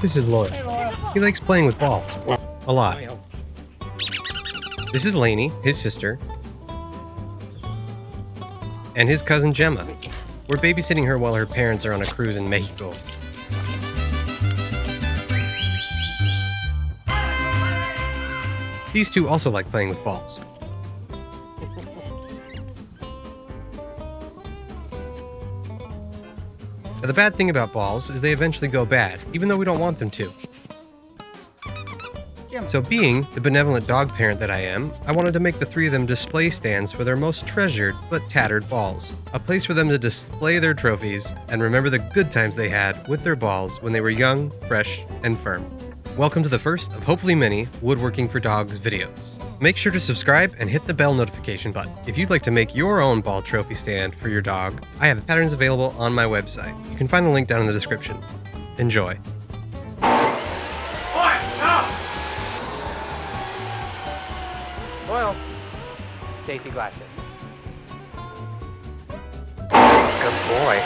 This is Lloyd. He likes playing with balls. A lot. This is Lainey, his sister, and his cousin Gemma. We're babysitting her while her parents are on a cruise in Mexico. These two also like playing with balls. Now, the bad thing about balls is they eventually go bad, even though we don't want them to. So being the benevolent dog parent that I am, I wanted to make the three of them display stands for their most treasured but tattered balls. A place for them to display their trophies and remember the good times they had with their balls when they were young, fresh, and firm. Welcome to the first of hopefully many Woodworking for Dogs videos. Make sure to subscribe and hit the bell notification button. If you'd like to make your own ball trophy stand for your dog, I have patterns available on my website. You can find the link down in the description. Enjoy. Oil. Safety glasses. Good boy.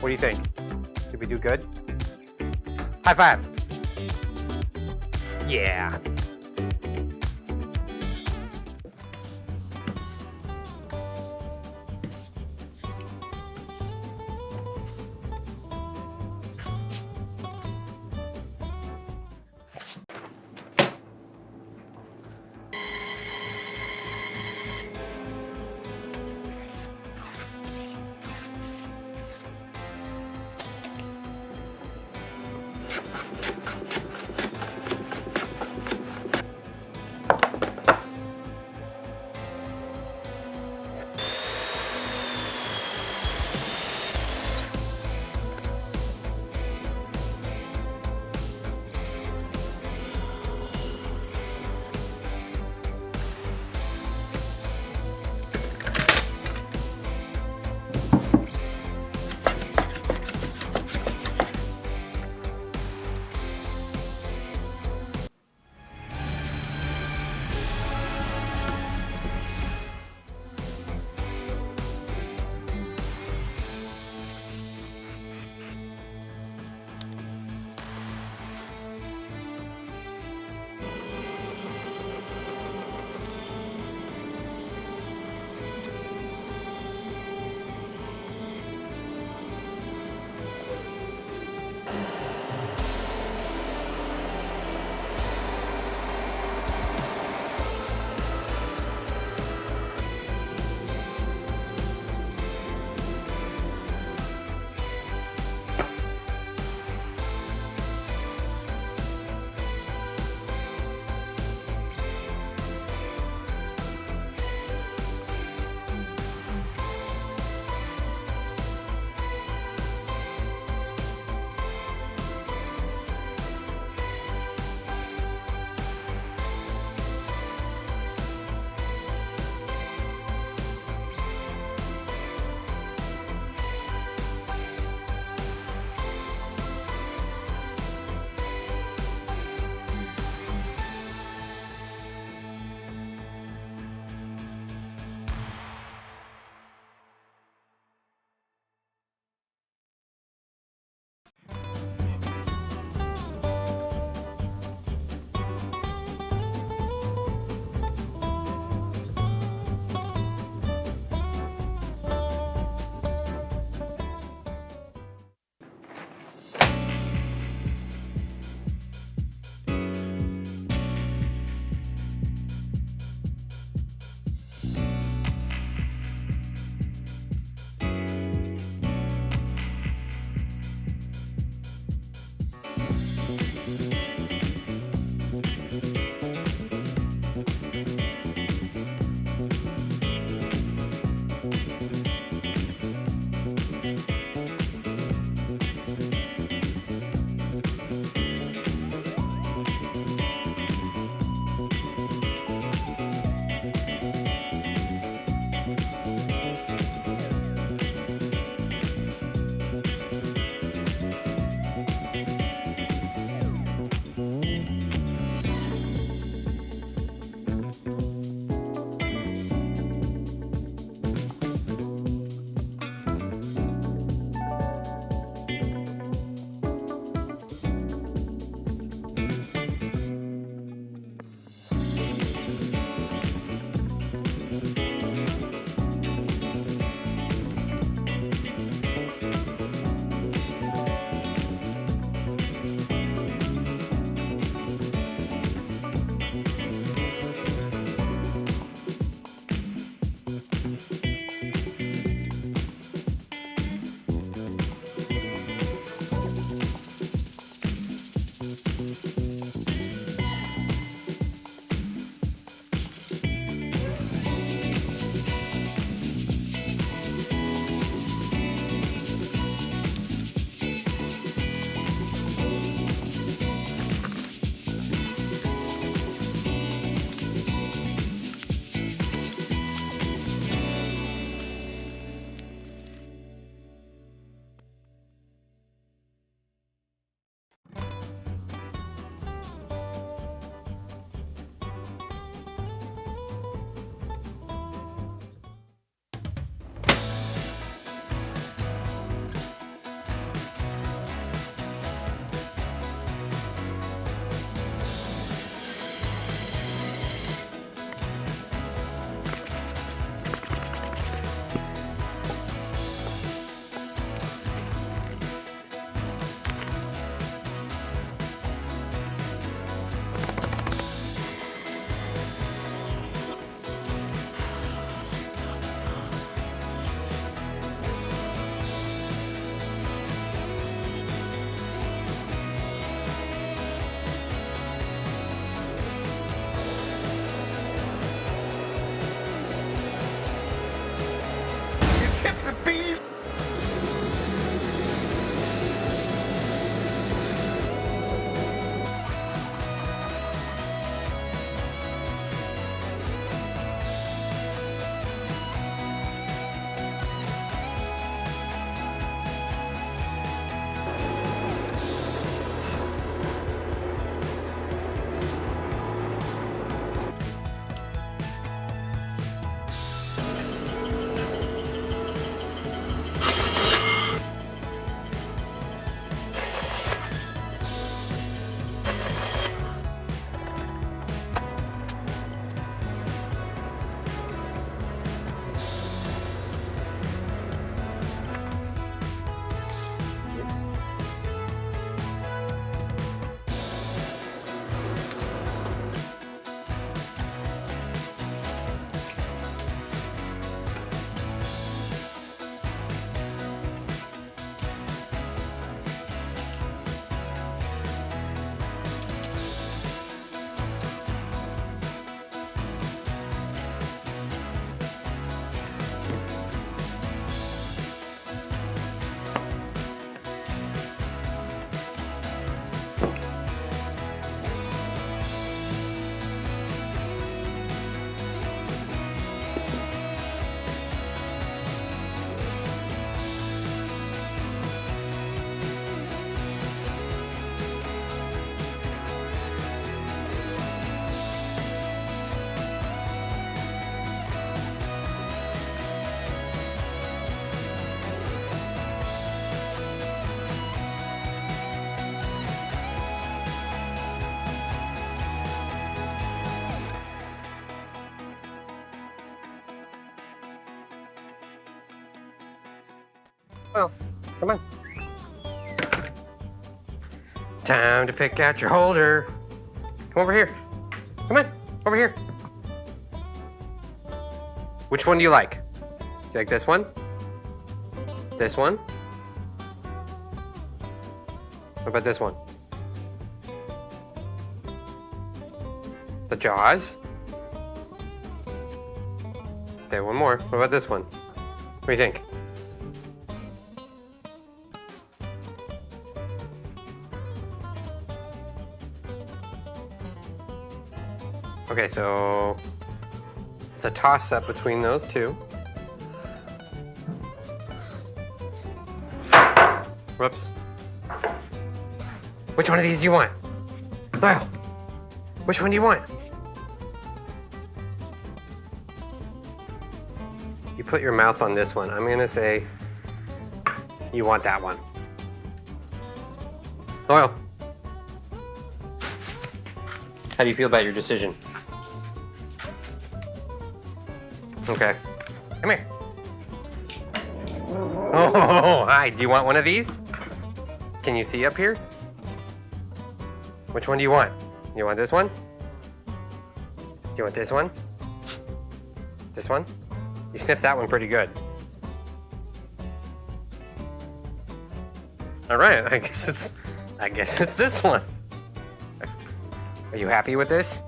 What do you think? Did we do good? High five. Yeah. Well, come on. Time to pick out your holder. Come over here. Come on, over here. Which one do you like? Do you like this one? This one? What about this one? The jaws? Okay, one more. What about this one? What do you think? Okay, so it's a toss-up between those two. Whoops. Which one of these do you want? Lyle, which one do you want? You put your mouth on this one. I'm gonna say you want that one. Lyle, how do you feel about your decision? Okay. Come here. Oh, hi. Do you want one of these? Can you see up here? Which one do you want? You want this one? Do you want this one? This one? You sniffed that one pretty good. All right, I guess it's this one. Are you happy with this?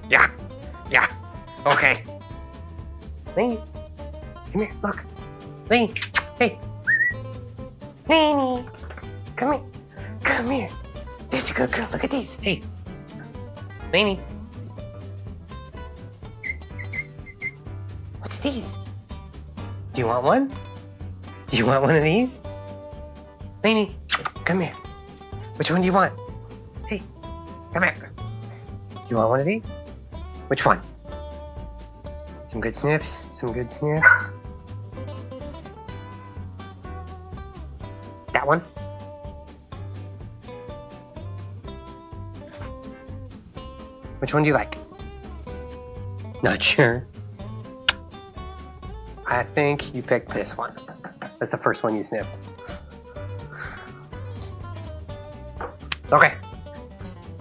Yeah. Yeah. Okay. Lainey, come here, look. Lainey, hey. Lainey, come here. Come here. That's a good girl. Look at these. Hey. Lainey. What's these? Do you want one? Do you want one of these? Lainey, come here. Which one do you want? Hey, come here. Do you want one of these? Which one? Some good sniffs, some good sniffs. That one? Which one do you like? Not sure. I think you picked this one. That's the first one you sniffed. Okay.